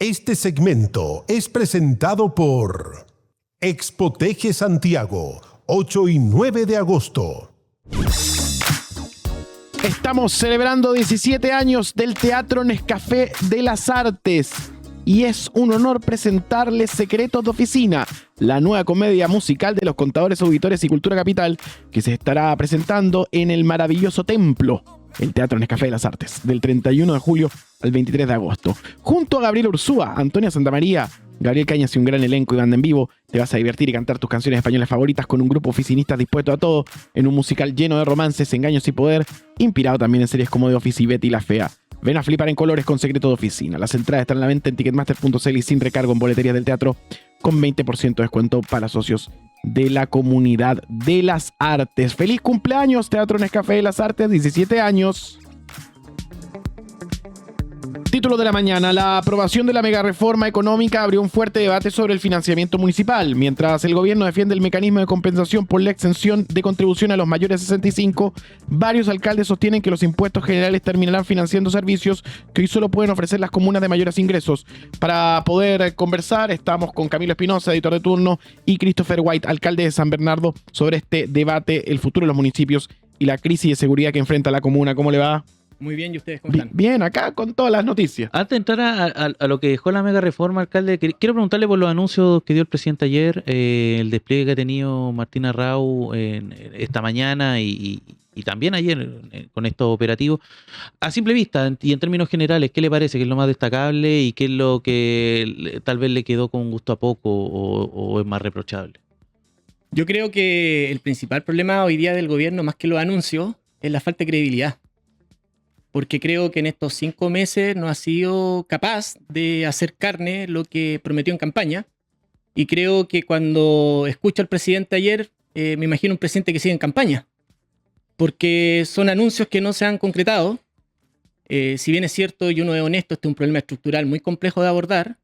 Este segmento es presentado por Expoteje Santiago, 8 y 9 de agosto. Estamos celebrando 17 años del Teatro Nescafé de las Artes y es un honor presentarles Secretos de Oficina, la nueva comedia musical de los contadores, auditores y Cultura Capital, que se estará presentando en el maravilloso templo, el Teatro Nescafé de las Artes, del 31 de julio al 23 de agosto. Junto a Gabriel Ursúa, Antonia Santamaría, Gabriel Cañas y un gran elenco y banda en vivo, te vas a divertir y cantar tus canciones españolas favoritas con un grupo oficinistas dispuesto a todo, en un musical lleno de romances, engaños y poder, inspirado también en series como The Office y Betty la Fea. Ven a flipar en colores con Secreto de Oficina. Las entradas están a la venta en ticketmaster.cl y sin recargo en boleterías del teatro, con 20% de descuento para socios de la comunidad de las artes. ¡Feliz cumpleaños, Teatro Nescafé de las Artes! 17 años. Título de la mañana. La aprobación de la megareforma económica abrió un fuerte debate sobre el financiamiento municipal. Mientras el gobierno defiende el mecanismo de compensación por la exención de contribución a los mayores de 65, varios alcaldes sostienen que los impuestos generales terminarán financiando servicios que hoy solo pueden ofrecer las comunas de mayores ingresos. Para poder conversar, estamos con Camilo Espinosa, editor de turno, y Christopher White, alcalde de San Bernardo, sobre este debate, el futuro de los municipios y la crisis de seguridad que enfrenta la comuna. ¿Cómo le va? Muy bien, ¿y ustedes cómo están? Bien, acá con todas las noticias. Antes de entrar a lo que dejó la mega reforma, alcalde, quiero preguntarle por los anuncios que dio el presidente ayer, el despliegue que ha tenido Martín Arrau esta mañana y también ayer con estos operativos. A simple vista y en términos generales, ¿qué le parece que es lo más destacable y qué es lo que tal vez le quedó con gusto a poco o es más reprochable? Yo creo que el principal problema hoy día del gobierno, más que los anuncios, es la falta de credibilidad. Porque creo que en estos 5 meses no ha sido capaz de hacer carne lo que prometió en campaña. Y creo que cuando escucho al presidente ayer, me imagino un presidente que sigue en campaña. Porque son anuncios que no se han concretado. Si bien es cierto y uno es honesto, este es un problema estructural muy complejo de abordar.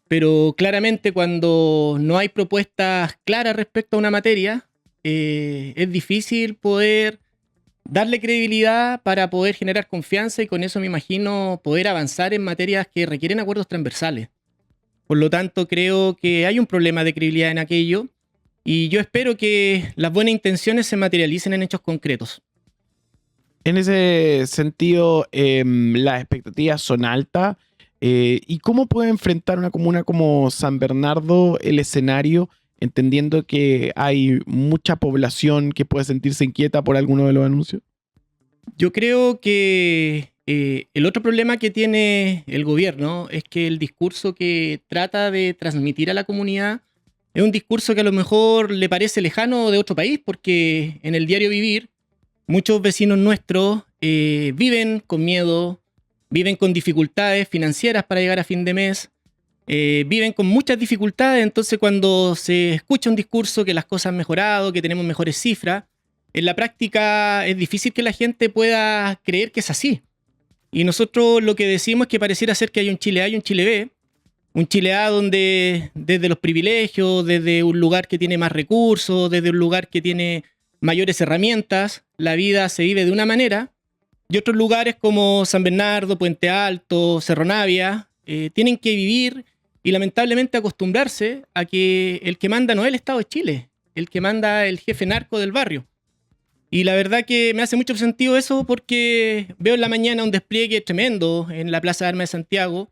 Pero claramente cuando no hay propuestas claras respecto a una materia, es difícil poder darle credibilidad para poder generar confianza y con eso me imagino poder avanzar en materias que requieren acuerdos transversales. Por lo tanto, creo que hay un problema de credibilidad en aquello y yo espero que las buenas intenciones se materialicen en hechos concretos. En ese sentido, las expectativas son altas. ¿Y cómo puede enfrentar una comuna como San Bernardo el escenario, entendiendo que hay mucha población que puede sentirse inquieta por alguno de los anuncios? Yo creo que el otro problema que tiene el gobierno es que el discurso que trata de transmitir a la comunidad es un discurso que a lo mejor le parece lejano de otro país, porque en el diario vivir muchos vecinos nuestros viven con miedo, viven con dificultades financieras para llegar a fin de mes, viven con muchas dificultades. Entonces cuando se escucha un discurso que las cosas han mejorado, que tenemos mejores cifras, en la práctica es difícil que la gente pueda creer que es así. Y nosotros lo que decimos es que pareciera ser que hay un Chile A y un Chile B. Un Chile A donde desde los privilegios, desde un lugar que tiene más recursos, desde un lugar que tiene mayores herramientas, la vida se vive de una manera. Y otros lugares como San Bernardo, Puente Alto, Cerro Navia, tienen que vivir y lamentablemente acostumbrarse a que el que manda no es el Estado de Chile, el que manda el jefe narco del barrio. Y la verdad que me hace mucho sentido eso porque veo en la mañana un despliegue tremendo en la Plaza de Armas de Santiago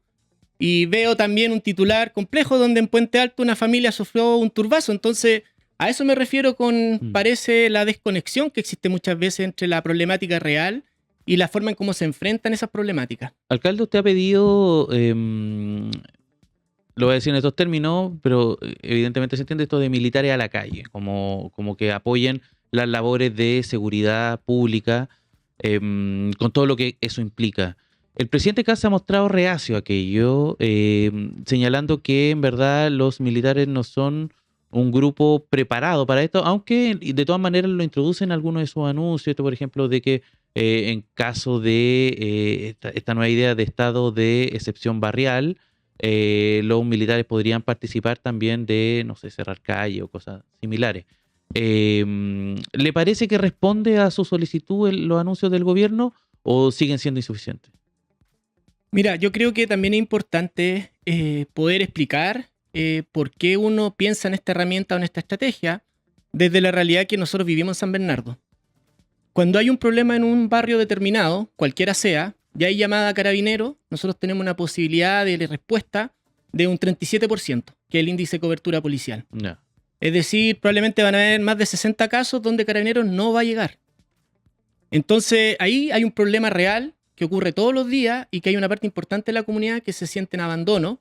y veo también un titular complejo donde en Puente Alto una familia sufrió un turbazo. Entonces, a eso me refiero con, parece, la desconexión que existe muchas veces entre la problemática real y la forma en cómo se enfrentan esas problemáticas. Alcalde, usted ha pedido, lo voy a decir en estos términos, pero evidentemente se entiende esto de militares a la calle, como que apoyen las labores de seguridad pública, con todo lo que eso implica. El presidente Kast se ha mostrado reacio a aquello, señalando que en verdad los militares no son un grupo preparado para esto, aunque de todas maneras lo introducen algunos de sus anuncios, esto por ejemplo de que en caso de esta nueva idea de estado de excepción barrial, los militares podrían participar también de, no sé, cerrar calle o cosas similares. ¿Le parece que responde a su solicitud los anuncios del gobierno o siguen siendo insuficientes? Mira, yo creo que también es importante poder explicar por qué uno piensa en esta herramienta o en esta estrategia desde la realidad que nosotros vivimos en San Bernardo. Cuando hay un problema en un barrio determinado, cualquiera sea, ya hay llamada a carabineros, nosotros tenemos una posibilidad de respuesta de un 37%, que es el índice de cobertura policial. Ya. Es decir, probablemente van a haber más de 60 casos donde carabineros no va a llegar. Entonces, ahí hay un problema real que ocurre todos los días y que hay una parte importante de la comunidad que se siente en abandono.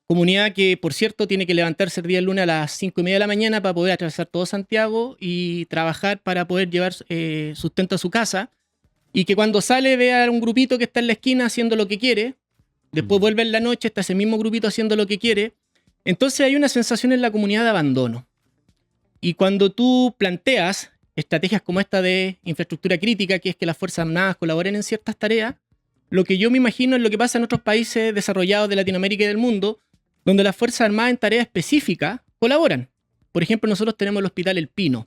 Comunidad que, por cierto, tiene que levantarse el día del lunes a las 5:30 de la mañana para poder atravesar todo Santiago y trabajar para poder llevar sustento a su casa. Y que cuando sale ve a un grupito que está en la esquina haciendo lo que quiere. Después vuelve en la noche, está ese mismo grupito haciendo lo que quiere. Entonces hay una sensación en la comunidad de abandono. Y cuando tú planteas estrategias como esta de infraestructura crítica, que es que las Fuerzas Armadas colaboren en ciertas tareas, lo que yo me imagino es lo que pasa en otros países desarrollados de Latinoamérica y del mundo, donde las Fuerzas Armadas en tareas específicas colaboran. Por ejemplo, nosotros tenemos el Hospital El Pino,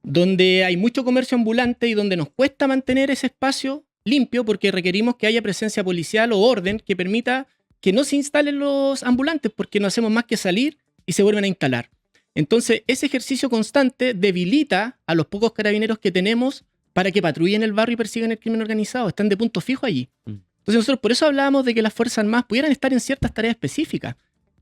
donde hay mucho comercio ambulante y donde nos cuesta mantener ese espacio limpio porque requerimos que haya presencia policial o orden que permita que no se instalen los ambulantes porque no hacemos más que salir y se vuelven a instalar. Entonces, ese ejercicio constante debilita a los pocos carabineros que tenemos para que patrullen el barrio y persigan el crimen organizado. Están de punto fijo allí. Entonces nosotros por eso hablábamos de que las Fuerzas Armadas pudieran estar en ciertas tareas específicas.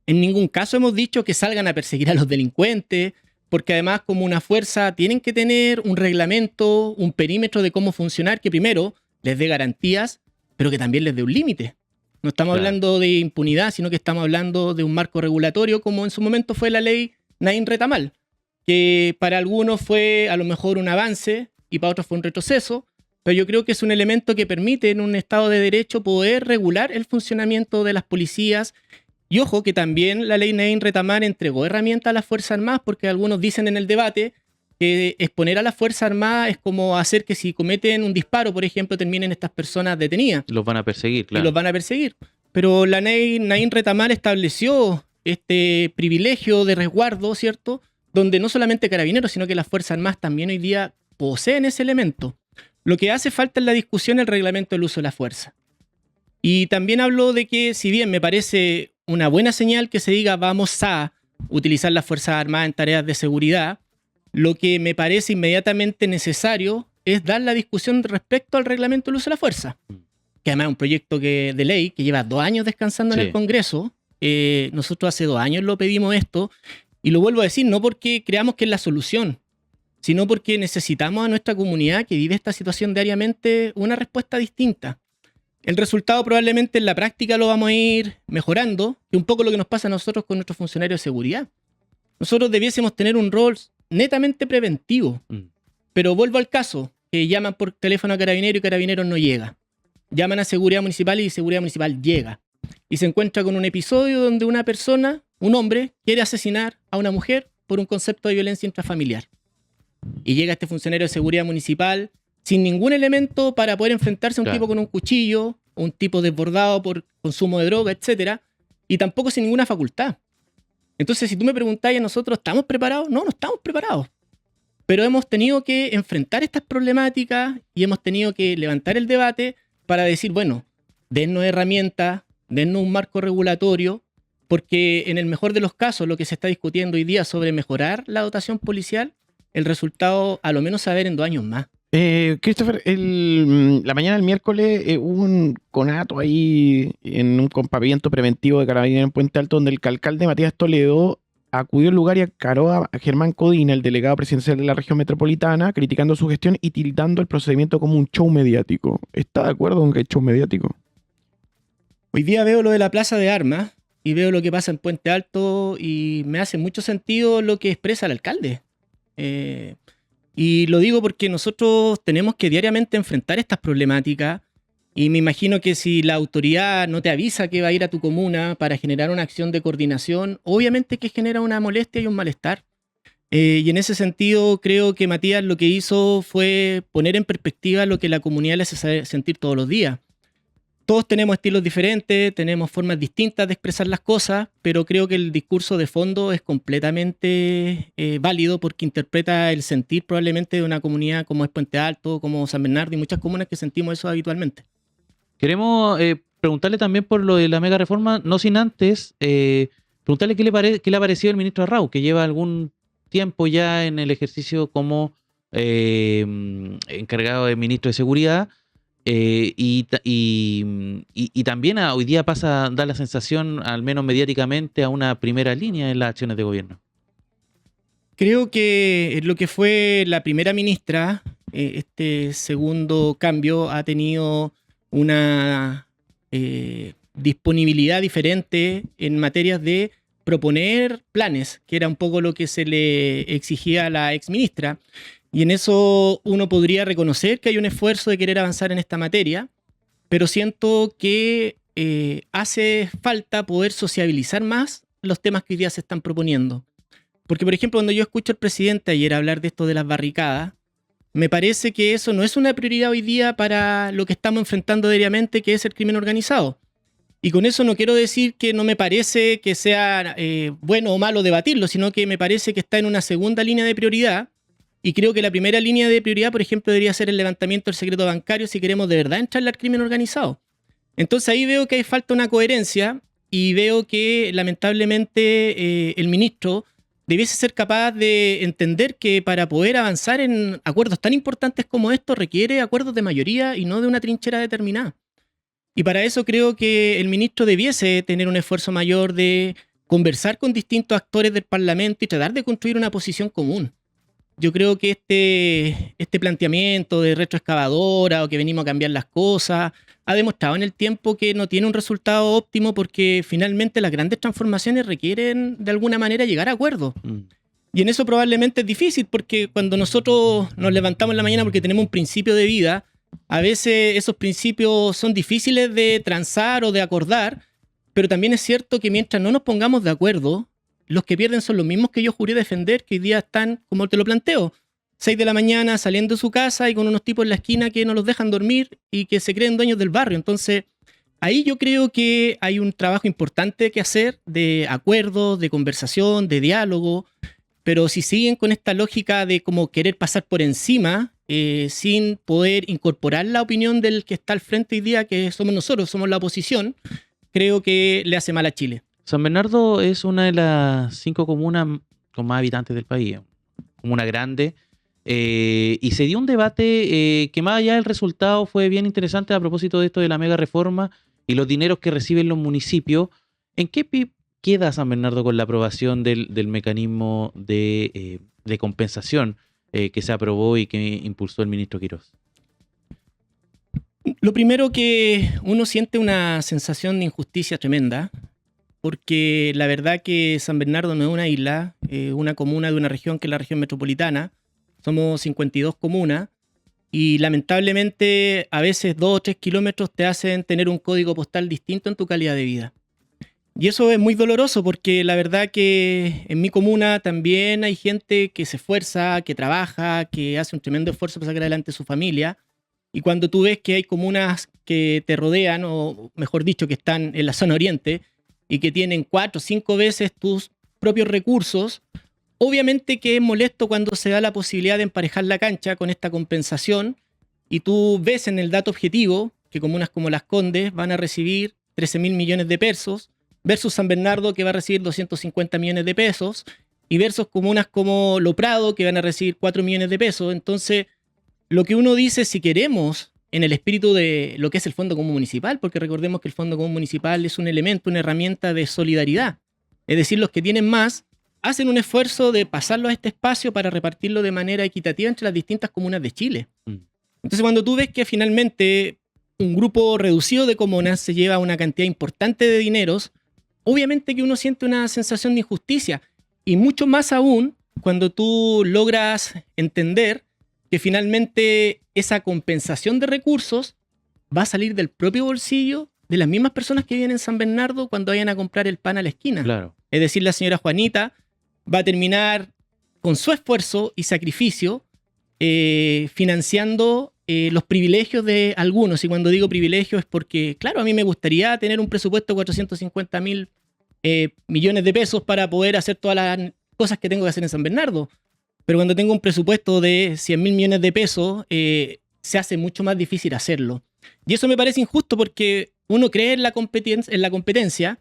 En ningún caso hemos dicho que salgan a perseguir a los delincuentes, porque además como una fuerza tienen que tener un reglamento, un perímetro de cómo funcionar que primero les dé garantías, pero que también les dé un límite. No estamos hablando de impunidad, sino que estamos hablando de un marco regulatorio como en su momento fue la ley Naín Retamal, que para algunos fue a lo mejor un avance y para otros fue un retroceso, pero yo creo que es un elemento que permite en un Estado de Derecho poder regular el funcionamiento de las policías. Y ojo que también la ley Naín Retamal entregó herramientas a las Fuerzas Armadas, porque algunos dicen en el debate que exponer a las Fuerzas Armadas es como hacer que si cometen un disparo, por ejemplo, terminen estas personas detenidas. Los van a perseguir, claro. Y los van a perseguir. Pero la ley Naín Retamal estableció este privilegio de resguardo, ¿cierto? Donde no solamente carabineros, sino que las Fuerzas Armadas también hoy día poseen ese elemento. Lo que hace falta en la discusión es el reglamento del uso de la fuerza. Y también hablo de que, si bien me parece una buena señal que se diga vamos a utilizar las Fuerzas Armadas en tareas de seguridad, lo que me parece inmediatamente necesario es dar la discusión respecto al reglamento del uso de la fuerza, que además es un proyecto de ley que lleva 2 años descansando en el Congreso. Nosotros hace 2 años lo pedimos esto, y lo vuelvo a decir, no porque creamos que es la solución, sino porque necesitamos a nuestra comunidad que vive esta situación diariamente una respuesta distinta. El resultado probablemente en la práctica lo vamos a ir mejorando, que es un poco lo que nos pasa a nosotros con nuestros funcionarios de seguridad. Nosotros debiésemos tener un rol netamente preventivo, pero vuelvo al caso, que llaman por teléfono a Carabineros y Carabineros no llega. Llaman a Seguridad Municipal y Seguridad Municipal llega. Y se encuentra con un episodio donde una persona, un hombre, quiere asesinar a una mujer por un concepto de violencia intrafamiliar. Y llega este funcionario de seguridad municipal sin ningún elemento para poder enfrentarse a un tipo con un cuchillo, un tipo desbordado por consumo de droga, etc. Y tampoco sin ninguna facultad. Entonces, si tú me preguntáis a nosotros, ¿estamos preparados? No estamos preparados. Pero hemos tenido que enfrentar estas problemáticas y hemos tenido que levantar el debate para decir, bueno, dennos herramientas, dennos un marco regulatorio, porque en el mejor de los casos, lo que se está discutiendo hoy día sobre mejorar la dotación policial, el resultado a lo menos se va a ver en 2 años más. Christopher, la mañana del miércoles hubo un conato ahí en un campamento preventivo de Carabineros en Puente Alto, donde el alcalde Matías Toledo acudió al lugar y encaró a Germán Codina, el delegado presidencial de la región metropolitana, criticando su gestión y tildando el procedimiento como un show mediático. ¿Está de acuerdo con que es show mediático? Hoy día veo lo de la Plaza de Armas y veo lo que pasa en Puente Alto y me hace mucho sentido lo que expresa el alcalde. Y lo digo porque nosotros tenemos que diariamente enfrentar estas problemáticas y me imagino que si la autoridad no te avisa que va a ir a tu comuna para generar una acción de coordinación, obviamente que genera una molestia y un malestar. Y en ese sentido creo que Matías lo que hizo fue poner en perspectiva lo que la comunidad le hace sentir todos los días. Todos tenemos estilos diferentes, tenemos formas distintas de expresar las cosas, pero creo que el discurso de fondo es completamente válido porque interpreta el sentir probablemente de una comunidad como es Puente Alto, como San Bernardo y muchas comunas que sentimos eso habitualmente. Queremos preguntarle también por lo de la mega reforma, no sin antes preguntarle qué le ha parecido el ministro Arrau, que lleva algún tiempo ya en el ejercicio como encargado de ministro de Seguridad, y también hoy día pasa a dar la sensación, al menos mediáticamente, a una primera línea en las acciones de gobierno. Creo que lo que fue la primera ministra, este segundo cambio ha tenido una disponibilidad diferente en materias de proponer planes, que era un poco lo que se le exigía a la exministra. Y en eso uno podría reconocer que hay un esfuerzo de querer avanzar en esta materia, pero siento que hace falta poder sociabilizar más los temas que hoy día se están proponiendo. Porque, por ejemplo, cuando yo escucho al presidente ayer hablar de esto de las barricadas, me parece que eso no es una prioridad hoy día para lo que estamos enfrentando diariamente, que es el crimen organizado. Y con eso no quiero decir que no me parece que sea bueno o malo debatirlo, sino que me parece que está en una segunda línea de prioridad. Y creo que la primera línea de prioridad, por ejemplo, debería ser el levantamiento del secreto bancario si queremos de verdad entrarle al crimen organizado. Entonces ahí veo que hay falta una coherencia y veo que lamentablemente el ministro debiese ser capaz de entender que para poder avanzar en acuerdos tan importantes como estos requiere acuerdos de mayoría y no de una trinchera determinada. Y para eso creo que el ministro debiese tener un esfuerzo mayor de conversar con distintos actores del Parlamento y tratar de construir una posición común. Yo creo que este planteamiento de retroexcavadora o que venimos a cambiar las cosas ha demostrado en el tiempo que no tiene un resultado óptimo porque finalmente las grandes transformaciones requieren de alguna manera llegar a acuerdos. Y en eso probablemente es difícil porque cuando nosotros nos levantamos en la mañana porque tenemos un principio de vida, a veces esos principios son difíciles de transar o de acordar, pero también es cierto que mientras no nos pongamos de acuerdo, los que pierden son los mismos que yo juré defender, que hoy día están, como te lo planteo, 6 de la mañana saliendo de su casa y con unos tipos en la esquina que no los dejan dormir y que se creen dueños del barrio. Entonces, ahí yo creo que hay un trabajo importante que hacer de acuerdos, de conversación, de diálogo, pero si siguen con esta lógica de como querer pasar por encima, sin poder incorporar la opinión del que está al frente hoy día, que somos nosotros, somos la oposición, creo que le hace mal a Chile. San Bernardo es una de las 5 comunas con más habitantes del país, comuna grande, y se dio un debate que más allá del resultado fue bien interesante a propósito de esto de la mega reforma y los dineros que reciben los municipios. ¿En qué queda San Bernardo con la aprobación del mecanismo de compensación que se aprobó y que impulsó el ministro Quirós? Lo primero que uno siente una sensación de injusticia tremenda, porque la verdad que San Bernardo no es una isla, una comuna de una región que es la región metropolitana. Somos 52 comunas y lamentablemente a veces 2 o 3 kilómetros te hacen tener un código postal distinto en tu calidad de vida. Y eso es muy doloroso porque la verdad que en mi comuna también hay gente que se esfuerza, que trabaja, que hace un tremendo esfuerzo para sacar adelante su familia. Y cuando tú ves que hay comunas que te rodean, o mejor dicho, que están en la zona oriente, y que tienen 4 o 5 veces tus propios recursos, obviamente que es molesto cuando se da la posibilidad de emparejar la cancha con esta compensación y tú ves en el dato objetivo que comunas como Las Condes van a recibir 13.000 millones de pesos versus San Bernardo que va a recibir 250 millones de pesos y versus comunas como Lo Prado que van a recibir 4 millones de pesos. Entonces, lo que uno dice, si queremos en el espíritu de lo que es el Fondo Común Municipal, porque recordemos que el Fondo Común Municipal es un elemento, una herramienta de solidaridad. Es decir, los que tienen más hacen un esfuerzo de pasarlo a este espacio para repartirlo de manera equitativa entre las distintas comunas de Chile. Entonces, cuando tú ves que finalmente un grupo reducido de comunas se lleva una cantidad importante de dineros, obviamente que uno siente una sensación de injusticia. Y mucho más aún cuando tú logras entender que finalmente esa compensación de recursos va a salir del propio bolsillo de las mismas personas que viven en San Bernardo cuando vayan a comprar el pan a la esquina. Claro. Es decir, la señora Juanita va a terminar con su esfuerzo y sacrificio financiando los privilegios de algunos. Y cuando digo privilegios es porque, claro, a mí me gustaría tener un presupuesto de 450.000 millones de pesos para poder hacer todas las cosas que tengo que hacer en San Bernardo. Pero cuando tengo un presupuesto de 100.000 millones de pesos, se hace mucho más difícil hacerlo. Y eso me parece injusto porque uno cree en la competencia,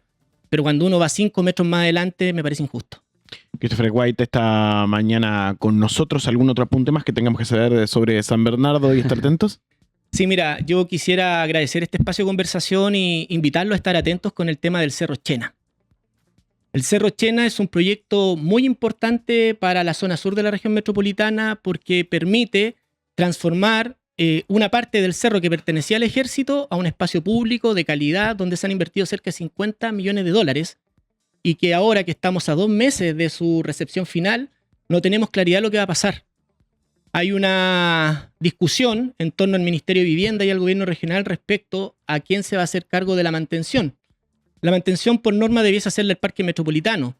pero cuando uno va 5 metros más adelante me parece injusto. Christopher White esta mañana con nosotros. ¿Algún otro apunte más que tengamos que saber sobre San Bernardo y estar atentos? Sí, mira, yo quisiera agradecer este espacio de conversación y invitarlos a estar atentos con el tema del Cerro Chena. El Cerro Chena es un proyecto muy importante para la zona sur de la región metropolitana porque permite transformar una parte del cerro que pertenecía al ejército a un espacio público de calidad donde se han invertido cerca de $50 millones y que ahora que estamos a 2 meses de su recepción final no tenemos claridad de lo que va a pasar. Hay una discusión en torno al Ministerio de Vivienda y al gobierno regional respecto a quién se va a hacer cargo de la mantención. La mantención por norma debiese hacerla el Parque Metropolitano,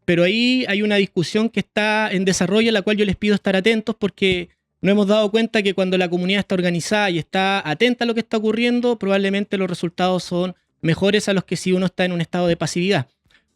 pero ahí hay una discusión que está en desarrollo a la cual yo les pido estar atentos porque nos hemos dado cuenta que cuando la comunidad está organizada y está atenta a lo que está ocurriendo, probablemente los resultados son mejores a los que si uno está en un estado de pasividad.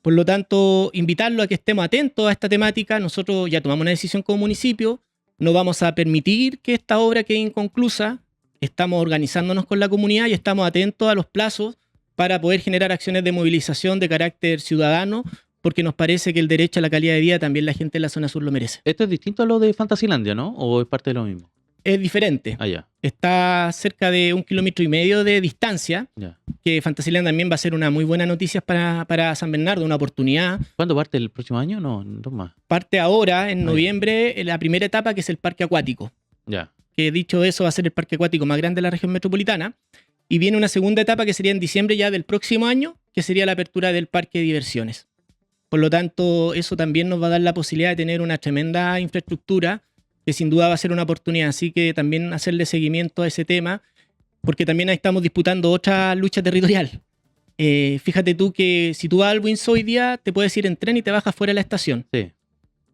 Por lo tanto, invitarlo a que estemos atentos a esta temática. Nosotros ya tomamos una decisión como municipio. No vamos a permitir que esta obra quede inconclusa. Estamos organizándonos con la comunidad y estamos atentos a los plazos para poder generar acciones de movilización de carácter ciudadano, porque nos parece que el derecho a la calidad de vida también la gente de la zona sur lo merece. Esto es distinto a lo de Fantasilandia, ¿no? ¿O es parte de lo mismo? Es diferente. Ah, ya. Está cerca de 1,5 kilómetros de distancia, Ya. que Fantasilandia también va a ser una muy buena noticia para San Bernardo, una oportunidad. ¿Cuándo parte el próximo año? No más. Parte ahora, en ya. noviembre, la primera etapa, que es el parque acuático. Ya. Que dicho eso va a ser el parque acuático más grande de la región metropolitana. Y viene una segunda etapa que sería en diciembre ya del próximo año, que sería la apertura del parque de diversiones. Por lo tanto, eso también nos va a dar la posibilidad de tener una tremenda infraestructura que sin duda va a ser una oportunidad. Así que también hacerle seguimiento a ese tema, porque también ahí estamos disputando otra lucha territorial. Fíjate tú que si tú vas al Windsor hoy día, te puedes ir en tren y te bajas fuera de la estación. Sí.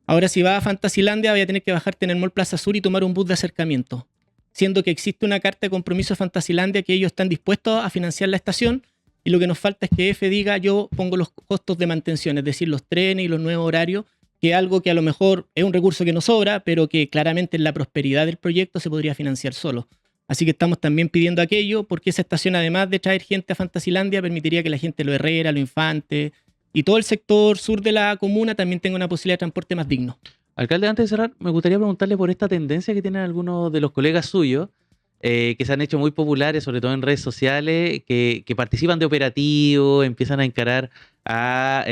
Ahora si vas a Fantasilandia, vas a tener que bajarte en el Mall Plaza Sur y tomar un bus de acercamiento, siendo que existe una carta de compromiso de Fantasilandia que ellos están dispuestos a financiar la estación y lo que nos falta es que EFE diga yo pongo los costos de mantención, es decir, los trenes y los nuevos horarios, que es algo que a lo mejor es un recurso que nos sobra, pero que claramente en la prosperidad del proyecto se podría financiar solo. Así que estamos también pidiendo aquello porque esa estación, además de traer gente a Fantasilandia, permitiría que la gente de Lo Herrera, Lo Infante y todo el sector sur de la comuna también tenga una posibilidad de transporte más digno. Alcalde, antes de cerrar, me gustaría preguntarle por esta tendencia que tienen algunos de los colegas suyos, que se han hecho muy populares, sobre todo en redes sociales, que participan de operativos, empiezan a encarar a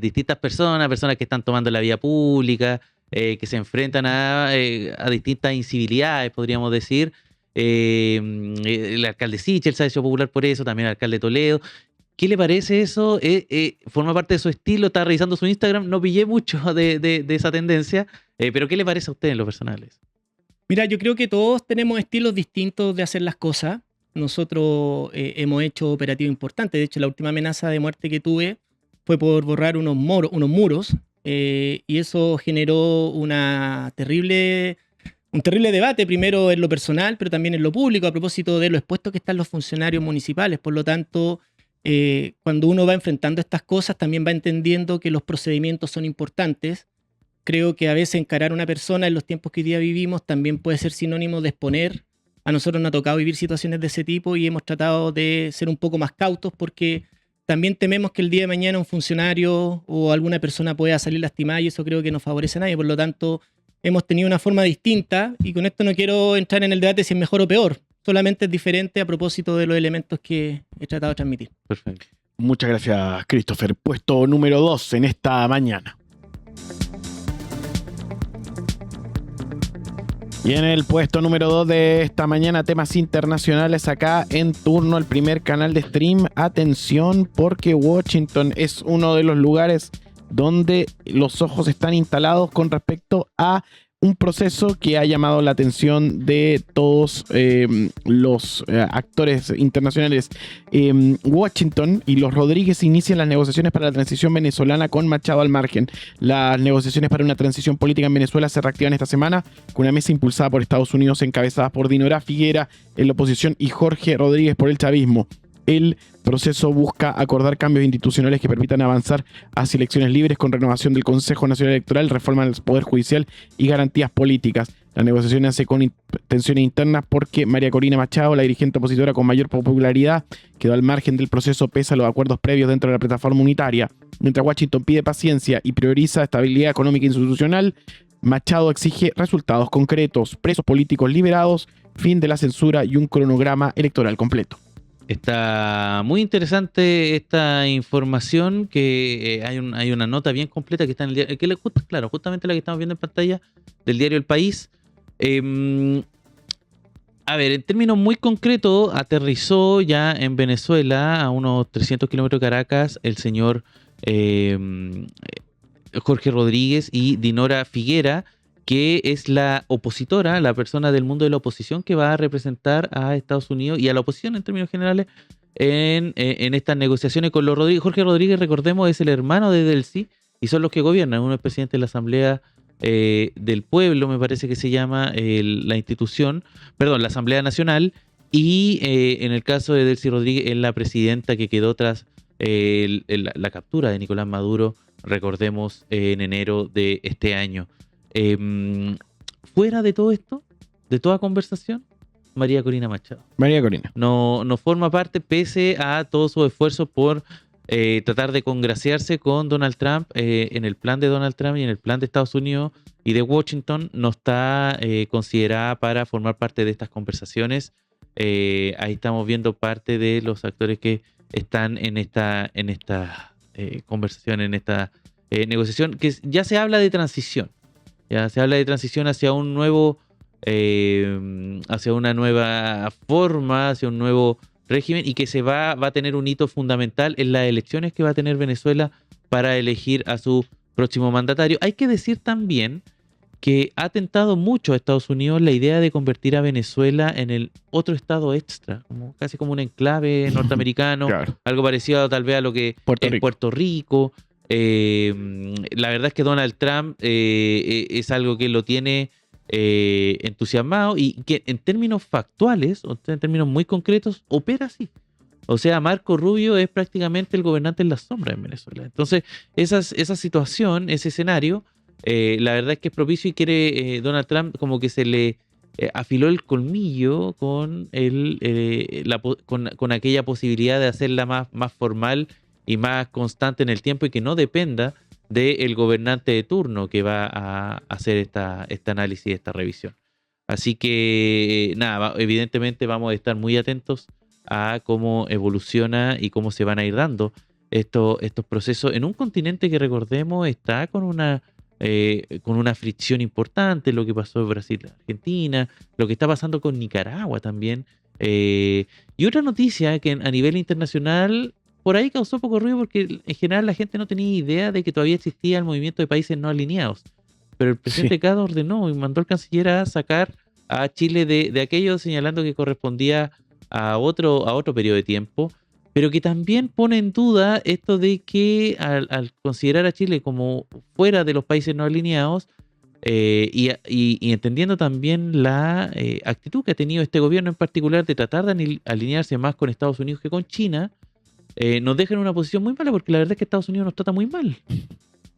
distintas personas que están tomando la vía pública, que se enfrentan a distintas incivilidades, podríamos decir. El alcalde Sichel se ha hecho popular por eso, también el alcalde Toledo. ¿Qué le parece eso? ¿Forma parte de su estilo? Estaba revisando su Instagram, no pillé mucho de esa tendencia, pero ¿qué le parece a usted en lo personal? Mira, yo creo que todos tenemos estilos distintos de hacer las cosas. Nosotros hemos hecho operativos importantes. De hecho, la última amenaza de muerte que tuve fue por borrar unos muros y eso generó un terrible debate, primero en lo personal, pero también en lo público, a propósito de lo expuestos que están los funcionarios municipales. Por lo tanto, cuando uno va enfrentando estas cosas, también va entendiendo que los procedimientos son importantes. Creo que a veces encarar a una persona en los tiempos que hoy día vivimos también puede ser sinónimo de exponer. A nosotros nos ha tocado vivir situaciones de ese tipo y hemos tratado de ser un poco más cautos porque también tememos que el día de mañana un funcionario o alguna persona pueda salir lastimada y eso creo que no favorece a nadie. Por lo tanto, hemos tenido una forma distinta y con esto no quiero entrar en el debate si es mejor o peor. Solamente es diferente a propósito de los elementos que he tratado de transmitir. Perfecto. Muchas gracias, Christopher. Puesto número 2 en esta mañana. Y en el puesto número 2 de esta mañana, temas internacionales, acá en turno el primer canal de stream. Atención, porque Washington es uno de los lugares donde los ojos están instalados con respecto a un proceso que ha llamado la atención de todos los actores internacionales. Washington y los Rodríguez inician las negociaciones para la transición venezolana con Machado al margen. Las negociaciones para una transición política en Venezuela se reactivan esta semana con una mesa impulsada por Estados Unidos encabezada por Dinora Figuera en la oposición y Jorge Rodríguez por el chavismo. El proceso busca acordar cambios institucionales que permitan avanzar hacia elecciones libres con renovación del Consejo Nacional Electoral, reforma del Poder Judicial y garantías políticas. Las negociaciones se con tensiones internas porque María Corina Machado, la dirigente opositora con mayor popularidad, quedó al margen del proceso pese a los acuerdos previos dentro de la plataforma unitaria. Mientras Washington pide paciencia y prioriza estabilidad económica e institucional, Machado exige resultados concretos, presos políticos liberados, fin de la censura y un cronograma electoral completo. Está muy interesante esta información, que hay una nota bien completa que está en el diario, claro, justamente la que estamos viendo en pantalla del diario El País. A ver, en términos muy concretos, aterrizó ya en Venezuela, a unos 300 kilómetros de Caracas, el señor Jorge Rodríguez y Dinora Figuera, que es la opositora, la persona del mundo de la oposición que va a representar a Estados Unidos y a la oposición en términos generales en estas negociaciones con los Rodríguez. Jorge Rodríguez, recordemos, es el hermano de Delcy y son los que gobiernan. Uno es presidente de la Asamblea del Pueblo, me parece que se llama la institución, perdón, la Asamblea Nacional, y en el caso de Delcy Rodríguez es la presidenta que quedó tras la captura de Nicolás Maduro, recordemos, en enero de este año. Fuera de todo esto, de toda conversación, María Corina Machado. María Corina. No forma parte, pese a todos sus esfuerzos por tratar de congraciarse con Donald Trump, en el plan de Donald Trump y en el plan de Estados Unidos y de Washington, no está considerada para formar parte de estas conversaciones. Ahí estamos viendo parte de los actores que están en esta conversación, en esta negociación, que ya se habla de transición. Ya se habla de transición hacia un nuevo, hacia una nueva forma, hacia un nuevo régimen, y que va a tener un hito fundamental en las elecciones que va a tener Venezuela para elegir a su próximo mandatario. Hay que decir también que ha tentado mucho a Estados Unidos la idea de convertir a Venezuela en el otro estado extra, casi como un enclave norteamericano, claro. Algo parecido tal vez a lo que es Puerto Rico. La verdad es que Donald Trump es algo que lo tiene entusiasmado y que en términos factuales, o en términos muy concretos, opera así. O sea, Marco Rubio es prácticamente el gobernante en la sombra en Venezuela. Entonces, esa situación, ese escenario, la verdad es que es propicio y quiere Donald Trump como que se le afiló el colmillo con aquella posibilidad de hacerla más formal y más constante en el tiempo y que no dependa del gobernante de turno que va a hacer este análisis, esta revisión. Así que, nada, evidentemente vamos a estar muy atentos a cómo evoluciona y cómo se van a ir dando estos procesos en un continente que, recordemos, está con una fricción importante, lo que pasó en Brasil, Argentina, lo que está pasando con Nicaragua también. Y otra noticia que a nivel internacional por ahí causó poco ruido porque en general la gente no tenía idea de que todavía existía el movimiento de países no alineados. Pero el presidente Cado ordenó y mandó al canciller a sacar a Chile de aquello, señalando que correspondía a otro periodo de tiempo, pero que también pone en duda esto de que al considerar a Chile como fuera de los países no alineados, y entendiendo también la actitud que ha tenido este gobierno en particular de tratar de alinearse más con Estados Unidos que con China, nos deja en una posición muy mala, porque la verdad es que Estados Unidos nos trata muy mal.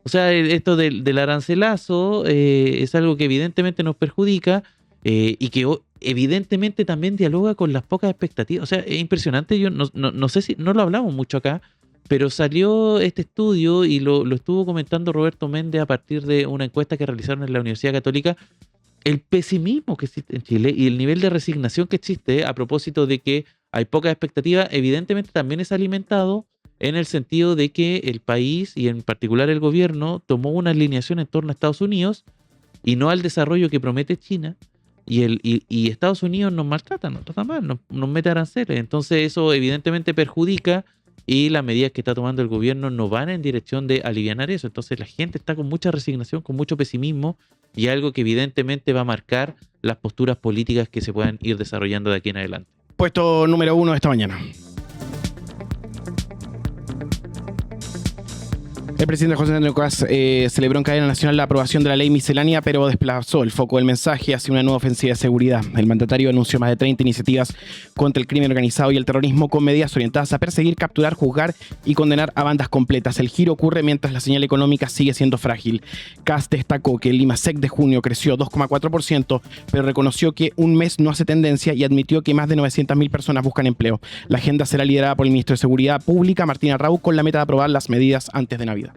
O sea, esto del arancelazo es algo que evidentemente nos perjudica, y que evidentemente también dialoga con las pocas expectativas. O sea, es impresionante. Yo no sé si no lo hablamos mucho acá, pero salió este estudio y lo estuvo comentando Roberto Méndez a partir de una encuesta que realizaron en la Universidad Católica. El pesimismo que existe en Chile y el nivel de resignación que existe a propósito de que hay pocas expectativas, evidentemente también es alimentado en el sentido de que el país y en particular el gobierno tomó una alineación en torno a Estados Unidos y no al desarrollo que promete China. Y Estados Unidos nos maltrata, nos trata mal, nos mete aranceles. Entonces eso evidentemente perjudica, y las medidas que está tomando el gobierno no van en dirección de alivianar eso. Entonces la gente está con mucha resignación, con mucho pesimismo, y algo que evidentemente va a marcar las posturas políticas que se puedan ir desarrollando de aquí en adelante. Puesto número 1 esta mañana. El presidente José Antonio Caz celebró en cadena nacional la aprobación de la ley miscelánea, pero desplazó el foco del mensaje hacia una nueva ofensiva de seguridad. El mandatario anunció más de 30 iniciativas contra el crimen organizado y el terrorismo, con medidas orientadas a perseguir, capturar, juzgar y condenar a bandas completas. El giro ocurre mientras la señal económica sigue siendo frágil. Caz destacó que el IMASEC de junio creció 2,4%, pero reconoció que un mes no hace tendencia y admitió que más de 900.000 personas buscan empleo. La agenda será liderada por el ministro de Seguridad Pública, Martín Arrau, con la meta de aprobar las medidas antes de Navidad.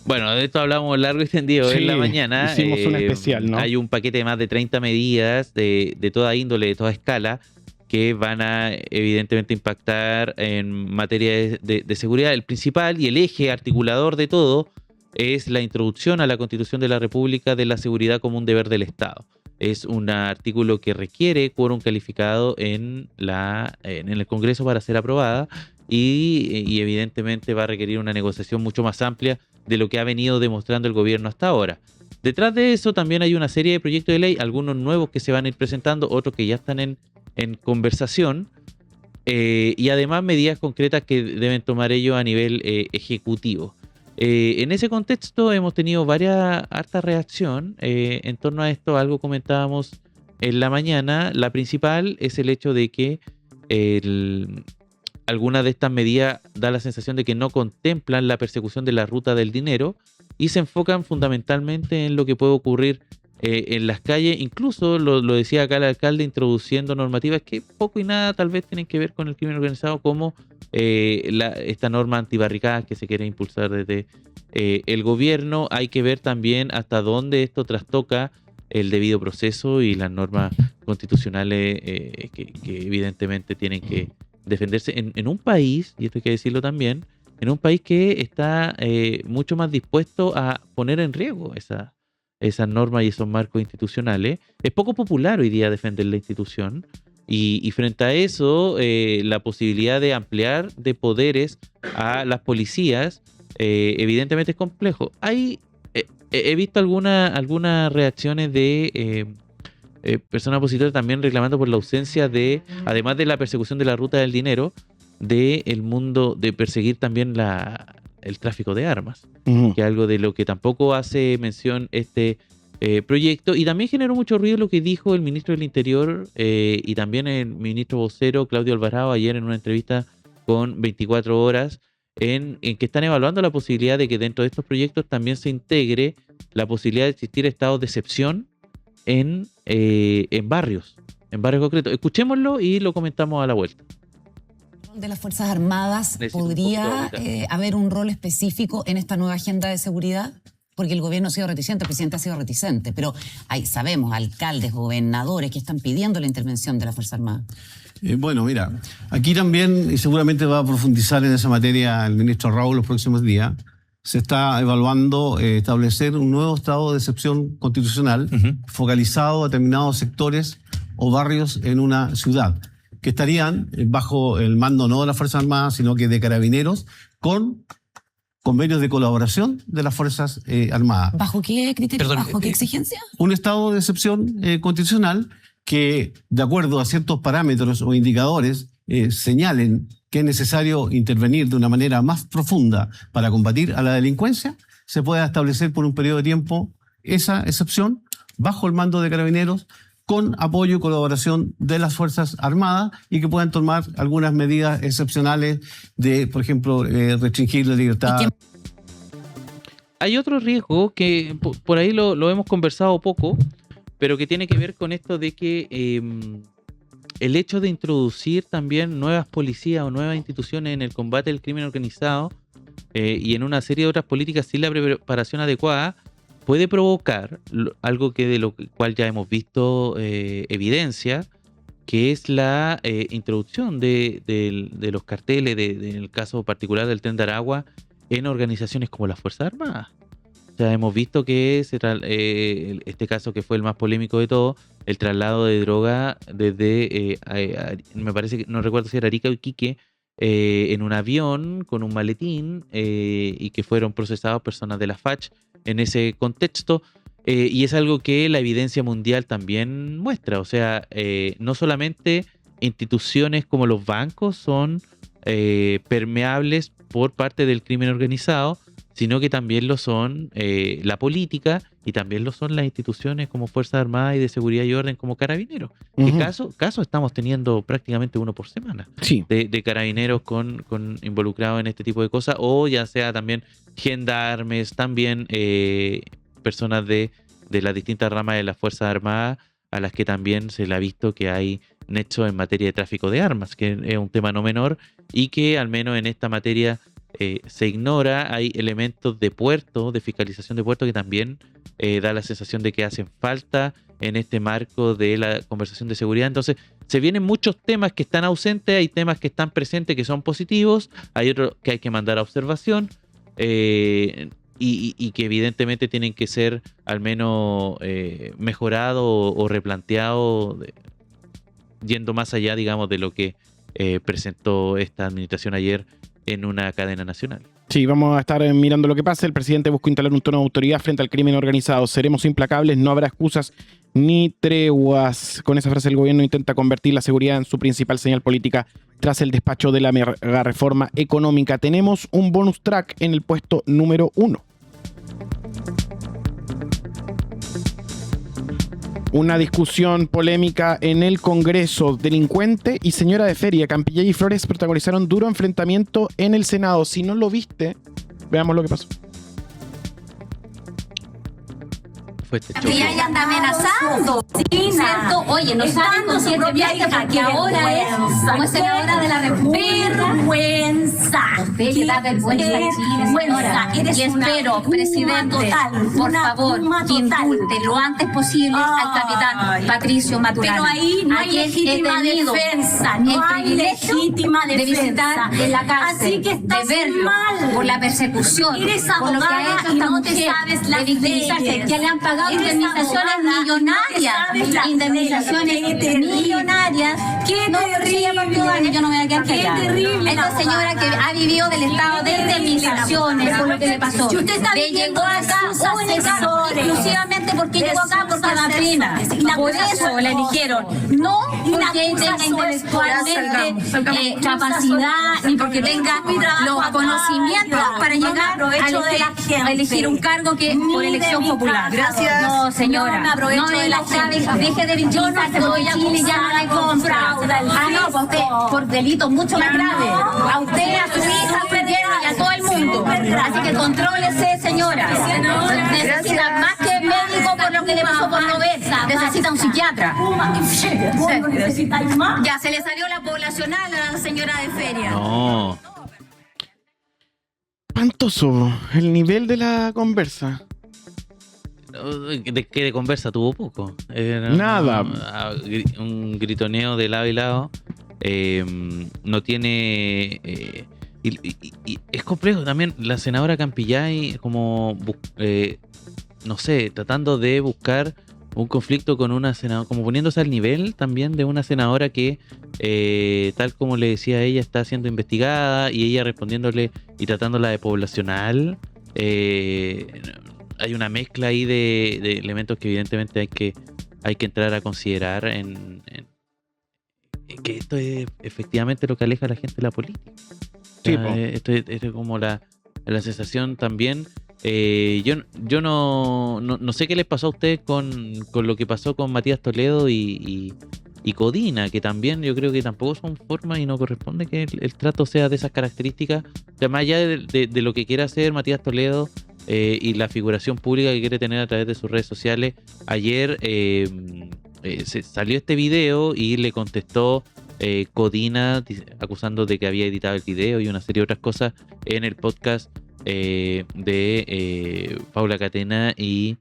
Bueno, de esto hablamos largo y tendido en la mañana. Hicimos un especial, ¿no? Hay un paquete de más de 30 medidas de toda índole, de toda escala, que van a evidentemente impactar en materia de seguridad. El principal y el eje articulador de todo es la introducción a la Constitución de la República de la seguridad como un deber del Estado. Es un artículo que requiere quórum calificado en el Congreso para ser aprobada y evidentemente va a requerir una negociación mucho más amplia de lo que ha venido demostrando el gobierno hasta ahora. Detrás de eso también hay una serie de proyectos de ley, algunos nuevos que se van a ir presentando, otros que ya están en conversación, y además medidas concretas que deben tomar ellos a nivel ejecutivo. En ese contexto hemos tenido harta reacción en torno a esto. Algo comentábamos en la mañana. La principal es el hecho de que algunas de estas medidas da la sensación de que no contemplan la persecución de la ruta del dinero y se enfocan fundamentalmente en lo que puede ocurrir en las calles. Incluso lo decía acá el alcalde, introduciendo normativas que poco y nada tal vez tienen que ver con el crimen organizado, como esta norma antibarricadas que se quiere impulsar desde el gobierno. Hay que ver también hasta dónde esto trastoca el debido proceso y las normas constitucionales que evidentemente tienen que defenderse en un país, y esto hay que decirlo también, en un país que está mucho más dispuesto a poner en riesgo esas normas y esos marcos institucionales. Es poco popular hoy día defender la institución, y frente a eso, la posibilidad de ampliar de poderes a las policías, evidentemente es complejo. He visto algunas reacciones de personas opositoras también reclamando por la ausencia además de la persecución de la ruta del dinero, del mundo, de perseguir también el tráfico de armas, que es algo de lo que tampoco hace mención este proyecto. Y también generó mucho ruido lo que dijo el ministro del Interior y también el ministro vocero Claudio Alvarado ayer en una entrevista con 24 horas, en que están evaluando la posibilidad de que dentro de estos proyectos también se integre la posibilidad de existir estados de excepción en barrios concretos. Escuchémoslo y lo comentamos a la vuelta. De las Fuerzas Armadas, ¿podría haber un rol específico en esta nueva agenda de seguridad? Porque el gobierno ha sido reticente, el presidente ha sido reticente, pero sabemos alcaldes, gobernadores que están pidiendo la intervención de las Fuerzas Armadas. Bueno, mira, aquí también, y seguramente va a profundizar en esa materia el ministro Raúl los próximos días, se está evaluando establecer un nuevo estado de excepción constitucional focalizado a determinados sectores o barrios en una ciudad, que estarían bajo el mando no de las Fuerzas Armadas, sino que de Carabineros, con convenios de colaboración de las Fuerzas Armadas. ¿Bajo qué criterio? ¿Bajo qué exigencia? Un estado de excepción constitucional que, de acuerdo a ciertos parámetros o indicadores, señalen que es necesario intervenir de una manera más profunda para combatir a la delincuencia, se pueda establecer por un periodo de tiempo esa excepción bajo el mando de Carabineros, con apoyo y colaboración de las Fuerzas Armadas, y que puedan tomar algunas medidas excepcionales de, por ejemplo, restringir la libertad. Hay otro riesgo que por ahí lo hemos conversado poco, pero que tiene que ver con esto de que el hecho de introducir también nuevas policías o nuevas instituciones en el combate del crimen organizado y en una serie de otras políticas sin la preparación adecuada, puede provocar algo que de lo cual ya hemos visto evidencia, que es la introducción de los carteles, en el caso particular del Tren de Aragua, en organizaciones como las Fuerzas Armadas. O sea, hemos visto que este caso, que fue el más polémico de todo, el traslado de droga desde, me parece que, no recuerdo si era Arica o Iquique, en un avión con un maletín, y que fueron procesados personas de la FACH en ese contexto, y es algo que la evidencia mundial también muestra. O sea, no solamente instituciones como los bancos son permeables por parte del crimen organizado, sino que también lo son la política y también lo son las instituciones como Fuerzas Armadas y de Seguridad y Orden como Carabineros. Ujú. ¿Qué caso estamos teniendo prácticamente uno por semana Sí. de carabineros con involucrados en este tipo de cosas, o ya sea también gendarmes, también personas de las distintas ramas de las Fuerzas Armadas, a las que también se le ha visto que hay nexos en materia de tráfico de armas, que es un tema no menor y que al menos en esta materia se ignora. Hay elementos de puerto, de fiscalización de puerto, que también da la sensación de que hacen falta en este marco de la conversación de seguridad. Entonces, se vienen muchos temas que están ausentes, hay temas que están presentes que son positivos, hay otros que hay que mandar a observación, y que evidentemente tienen que ser al menos mejorados o replanteados, yendo más allá, digamos, de lo que presentó esta administración ayer en una cadena nacional. Sí, vamos a estar mirando lo que pasa. El presidente buscó instalar un tono de autoridad frente al crimen organizado. Seremos implacables, no habrá excusas ni treguas. Con esa frase el gobierno intenta convertir la seguridad en su principal señal política tras el despacho de la mega reforma económica. Tenemos un bonus track en el puesto número 1. Una discusión polémica en el Congreso. Delincuente y señora de feria, Campillay y Flores protagonizaron duro enfrentamiento en el Senado. Si no lo viste, veamos lo que pasó. Fue este Que choque. ya anda amenazando, ¿cierto? Oye, no saben con quién te viaje porque ahora es como senadora de la República. ¡Vergüenza! Usted le da vergüenza a Chile, señora. Y espero, presidente, por favor, que indulte lo antes posible al capitán Patricio Maturana. Pero ahí no hay legítima defensa, no hay legítima defensa. De visitar en la cárcel, así que estás de verlo mal. Por la persecución, por lo que ha hecho esta mujer, de victimizarse, que le han pagado indemnizaciones millonarias, millonarias. ¡Qué terrible! Yo no me voy a quedar callada. Esta señora que ha vivido del estado de indemnizaciones por lo que le pasó, le llegó acá exclusivamente porque llegó acá porque da pena. Por eso la eligieron, no porque tenga intelectualmente capacidad ni porque tenga los conocimientos para llegar a elegir un cargo que por elección popular. No, señora, no de la deje de victimizarse porque Chile ya no le compra. No, pues usted, por delitos mucho más graves. A usted, a su hija, a su yerno y a todo el mundo. Así que contrólese, señora. Necesita más que médico por lo que le pasó por no ver. Necesita un psiquiatra. Ya se le salió la poblacional a la señora de feria. No. Espantoso el nivel de la conversa. De conversa tuvo poco. Nada. Un gritoneo de lado y lado. No tiene... y es complejo también. La senadora Campillay como... no sé, tratando de buscar un conflicto con una senadora, como poniéndose al nivel también de una senadora que, tal como le decía ella, está siendo investigada, y ella respondiéndole y tratándola de poblacional. Hay una mezcla ahí de elementos que evidentemente hay que entrar a considerar en que esto es efectivamente lo que aleja a la gente de la política. Sí, Esto es como la sensación también. Yo no sé qué les pasó a ustedes con lo que pasó con Matías Toledo y Codina, que también yo creo que tampoco son formas y no corresponde que el trato sea de esas características. O sea, más allá de lo que quiera hacer Matías Toledo y la figuración pública que quiere tener a través de sus redes sociales, ayer se salió este video y le contestó Codina acusando de que había editado el video y una serie de otras cosas en el podcast de Paula Catena y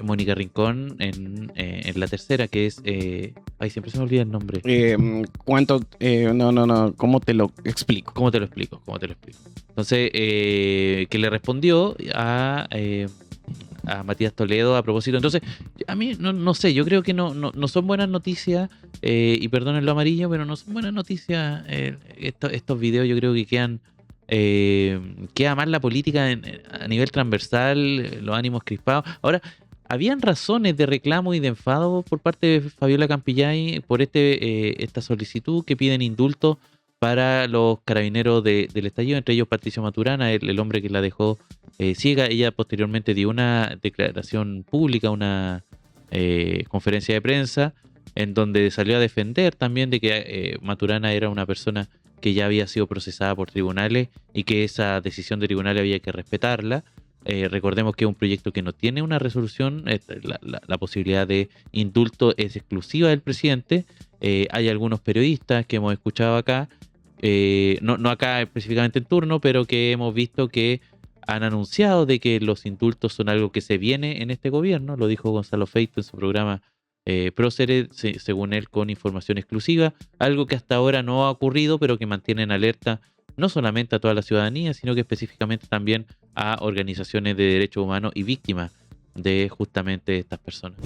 Mónica Rincón en La Tercera, que es... ay, siempre se me olvida el nombre. ¿Cuánto? No. ¿Cómo te lo explico? ¿Cómo te lo explico? Entonces, que le respondió a Matías Toledo a propósito. Entonces, a mí no sé, yo creo que no son buenas noticias, y perdonen lo amarillo, pero no son buenas noticias estos videos. Yo creo que queda mal la política a nivel transversal, los ánimos crispados. Ahora, habían razones de reclamo y de enfado por parte de Fabiola Campillay por esta solicitud que piden indulto para los carabineros del estallido, entre ellos Patricio Maturana, el hombre que la dejó ciega. Ella posteriormente dio una declaración pública, una conferencia de prensa, en donde salió a defender también de que Maturana era una persona que ya había sido procesada por tribunales y que esa decisión de tribunales había que respetarla. Recordemos que es un proyecto que no tiene una resolución, la posibilidad de indulto es exclusiva del presidente. Hay algunos periodistas que hemos escuchado acá, no acá específicamente en turno, pero que hemos visto que han anunciado de que los indultos son algo que se viene en este gobierno. Lo dijo Gonzalo Feito en su programa Próceres, según él, con información exclusiva, algo que hasta ahora no ha ocurrido, pero que mantiene en alerta no solamente a toda la ciudadanía, sino que específicamente también a organizaciones de derechos humanos y víctimas de justamente estas personas.